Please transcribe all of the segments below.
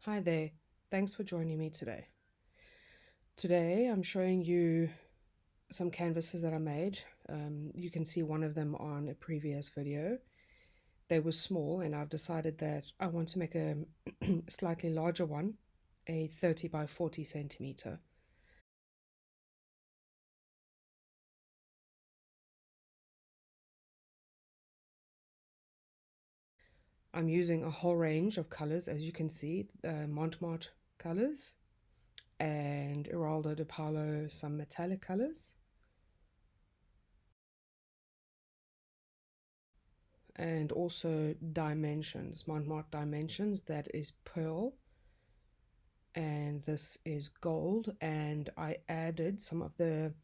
Hi there, thanks for joining me today. Today I'm showing you some canvases that I made. You can see one of them on a previous video. They were small and I've decided that I want to make a slightly larger one, a 30 by 40 centimeter. I'm using a whole range of colors, as you can see, Mont Marte colors and Eraldo de Paolo, some metallic colors. And also dimensions, Mont Marte dimensions, that is pearl, and this is gold, and I added some of the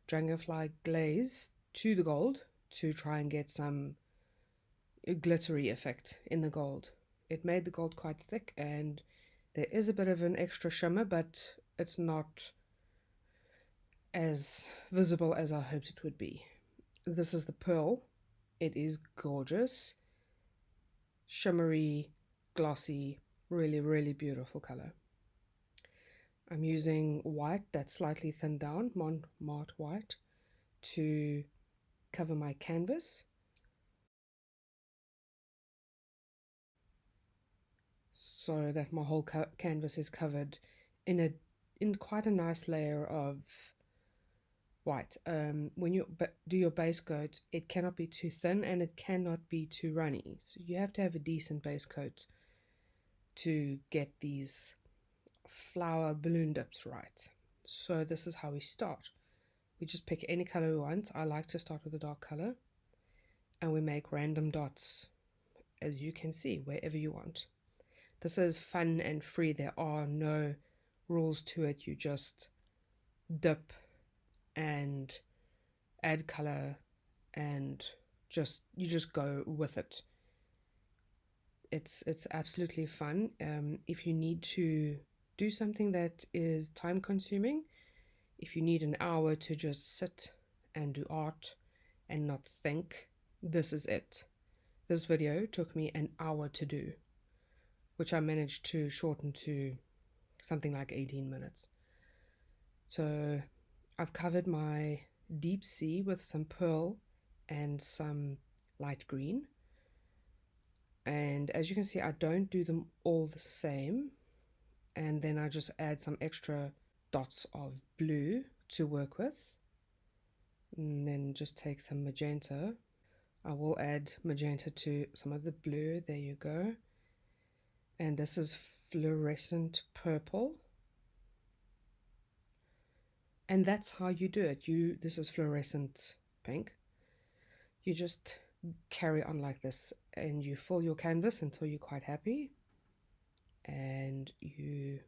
dragonfly glaze to the gold to try and get some glittery effect in the gold. It made the gold quite thick and there is a bit of an extra shimmer, but it's not as visible as I hoped it would be. This is the pearl. It is gorgeous, shimmery, glossy, really beautiful color. I'm using white that's slightly thinned down, Mont Marte white, to cover my canvas. So that my whole canvas is covered in quite a nice layer of white. When you do your base coat, it cannot be too thin and it cannot be too runny. So you have to have a decent base coat to get these flower balloon dips right. So this is how we start. We just pick any color we want. I like to start with a dark color, and we make random dots, as you can see, wherever you want. This is fun and free. There are no rules to it. You just dip and add color and you just go with it. It's absolutely fun. If you need to do something that is time consuming, if you need an hour to just sit and do art and not think, this is it. This video took me an hour to do, which I managed to shorten to something like 18 minutes. So I've covered my deep sea with some pearl and some light green. And as you can see, I don't do them all the same. And then I just add some extra dots of blue to work with. And then just take some magenta. I will add magenta to some of the blue. There you go. And this is fluorescent purple. And that's how you do it. This is fluorescent pink. You just carry on like this and you fill your canvas until you're quite happy, and you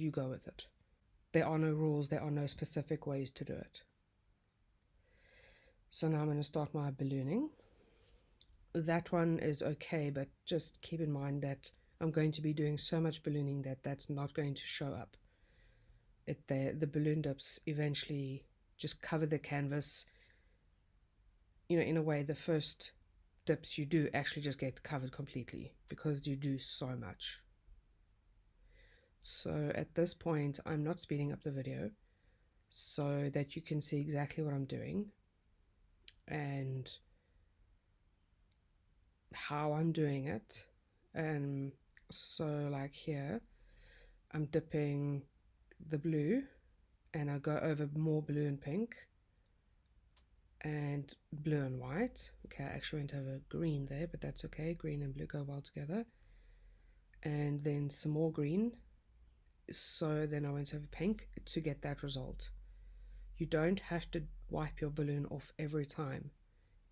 go with it. There are no rules, there are no specific ways to do it. So now I'm going to start my ballooning. That one is okay, but just keep in mind that I'm going to be doing so much ballooning that that's not going to show up. The balloon dips eventually just cover the canvas. You know, in a way, the first dips you do actually just get covered completely because you do so much. So at this point, I'm not speeding up the video so that you can see exactly what I'm doing and how I'm doing it. And so like here, I'm dipping the blue and I go over more blue and pink and blue and white. Okay, I actually went over green there, but that's okay. Green and blue go well together. And then some more green. So then I went over pink to get that result. You don't have to wipe your balloon off every time.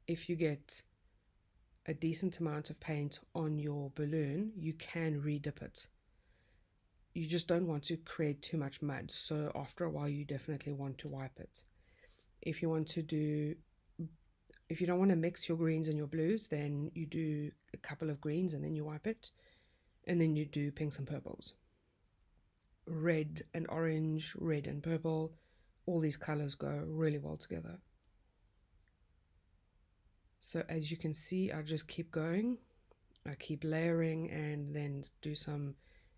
If you get a decent amount of paint on your balloon, you can redip it. You just don't want to create too much mud, so after a while you definitely want to wipe it. If you don't want to mix your greens and your blues, then you do a couple of greens and then you wipe it, and then you do pinks and purples. Red and orange, red and purple, all these colors go really well together. So as you can see, I just keep going. I keep layering and then do some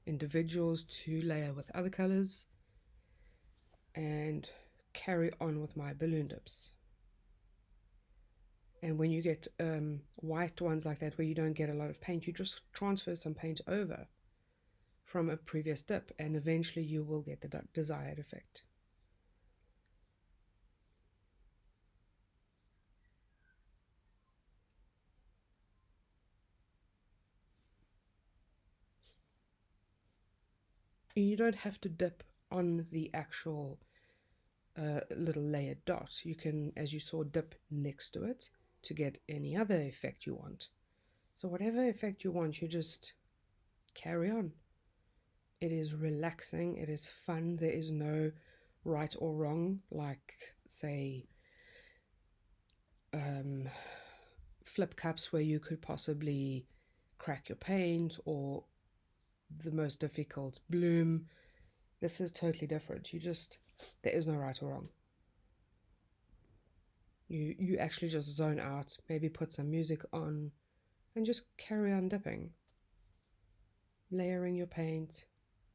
individuals to layer with other colors and carry on with my balloon dips. And when you get white ones like that where you don't get a lot of paint, you just transfer some paint over from a previous dip, and eventually you will get the desired effect. You don't have to dip on the actual little layered dot. You can, as you saw, dip next to it to get any other effect you want. So whatever effect you want, you just carry on. It is relaxing, it is fun, there is no right or wrong, like, say, flip cups where you could possibly crack your paint, or the most difficult bloom. This is totally different. There is no right or wrong. You actually just zone out, maybe put some music on, and just carry on dipping. Layering your paint,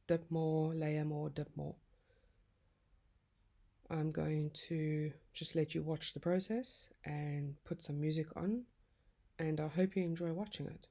dip more, layer more, dip more. I'm going to just let you watch the process and put some music on, and I hope you enjoy watching it.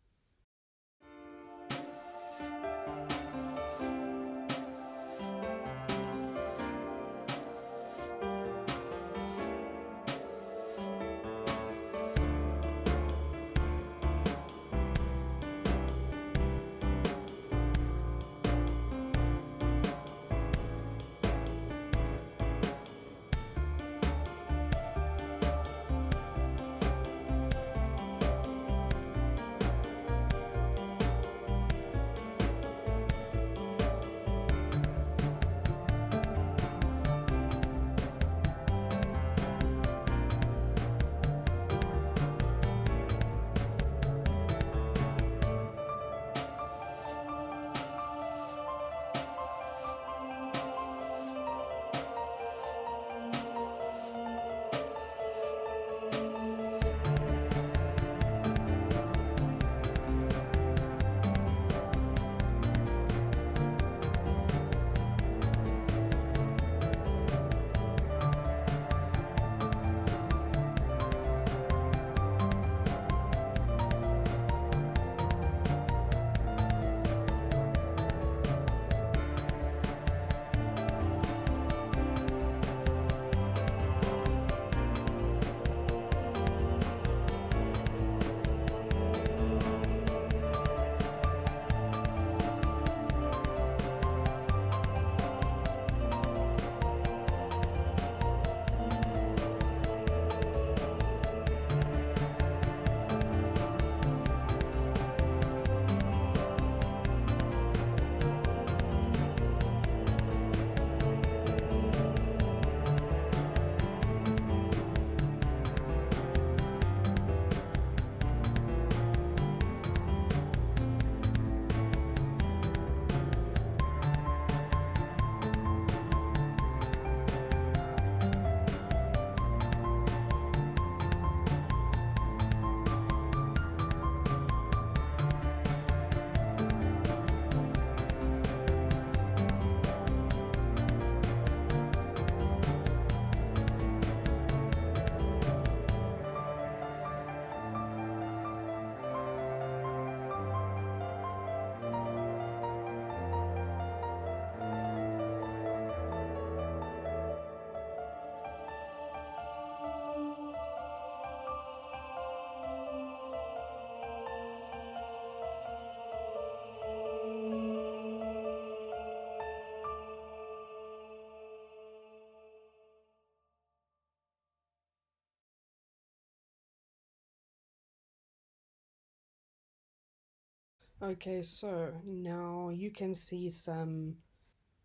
Okay, so now you can see some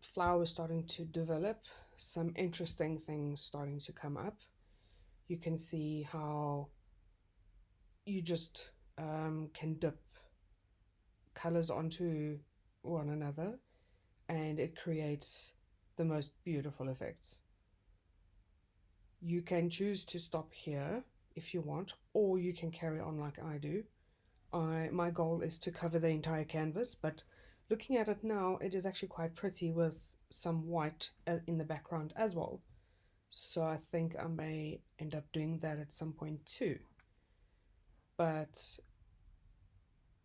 flowers starting to develop, some interesting things starting to come up. You can see how you just can dip colors onto one another, and it creates the most beautiful effects. You can choose to stop here if you want, or you can carry on like I do. My goal is to cover the entire canvas, but Looking at it now, it is actually quite pretty with some white in the background as well. So I think I may end up doing that at some point too. But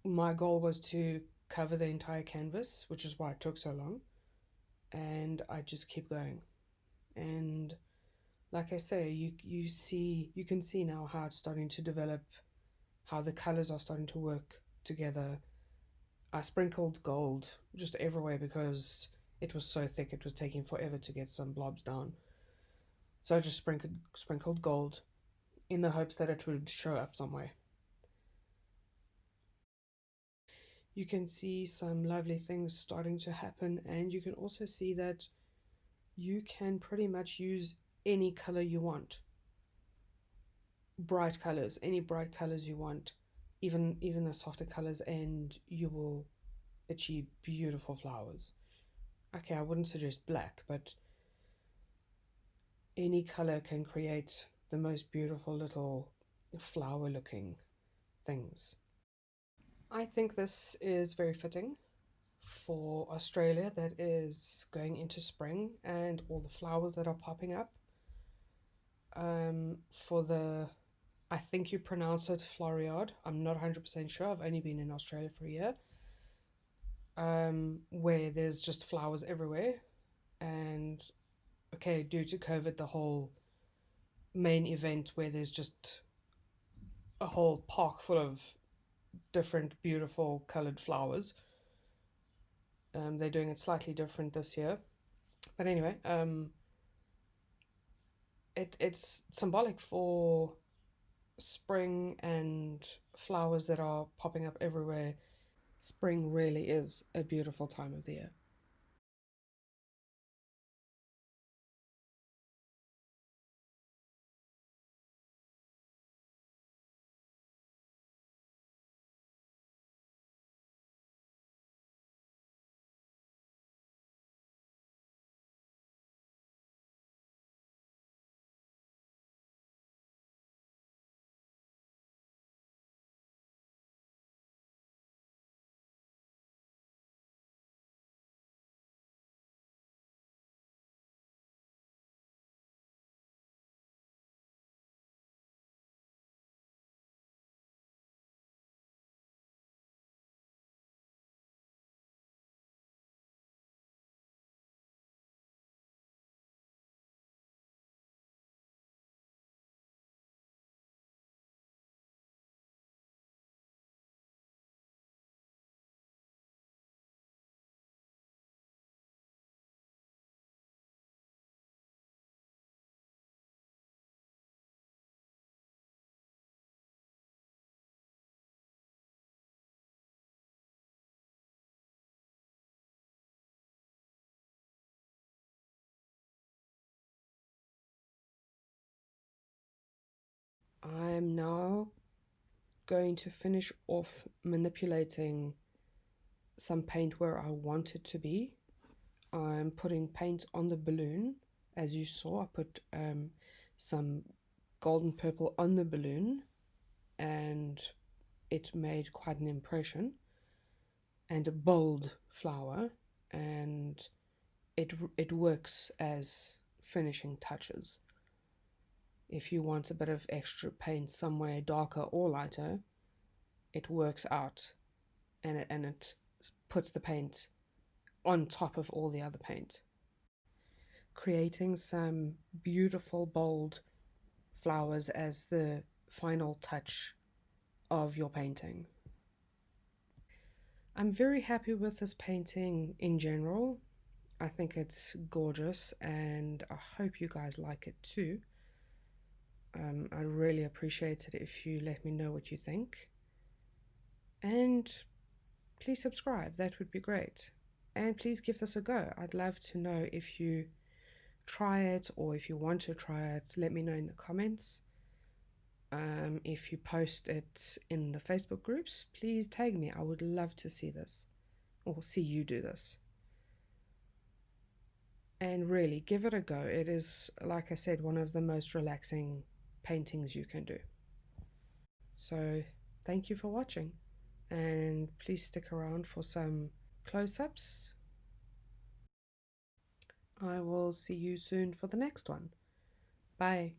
my goal was to cover the entire canvas, which is why it took so long. And I just keep going. And like I say, you can see now how it's starting to develop, how the colors are starting to work together. I sprinkled gold just everywhere because it was so thick it was taking forever to get some blobs down. So I just sprinkled gold in the hopes that it would show up somewhere. You can see some lovely things starting to happen, and you can also see that you can pretty much use any color you want. Bright colors, any bright colors you want, even the softer colors, and you will achieve beautiful flowers. Okay, I wouldn't suggest black, but any color can create the most beautiful little flower looking things. I think this is very fitting for Australia that is going into spring and all the flowers that are popping up. For the, I think you pronounce it Floriade. I'm not 100% sure. I've only been in Australia for a year. Where there's just flowers everywhere. And okay, due to COVID, the whole main event where there's just a whole park full of different beautiful colored flowers. They're doing it slightly different this year. But anyway, it's symbolic for spring and flowers that are popping up everywhere. Spring really is a beautiful time of the year. I'm now going to finish off manipulating some paint where I want it to be. I'm putting paint on the balloon. As you saw, I put some golden purple on the balloon, and it made quite an impression, and a bold flower, and it works as finishing touches. If you want a bit of extra paint somewhere darker or lighter, it works out, and it puts the paint on top of all the other paint, creating some beautiful bold flowers as the final touch of your painting. I'm very happy with this painting in general. I think it's gorgeous, and I hope you guys like it too. I really appreciate it if you let me know what you think. And please subscribe, that would be great. And please give this a go. I'd love to know if you try it or if you want to try it. Let me know in the comments. If you post it in the Facebook groups, please tag me. I would love to see this or see you do this. And really, give it a go. It is, like I said, one of the most relaxing paintings you can do. So, thank you for watching. And please stick around for some close-ups. I will see you soon for the next one. Bye.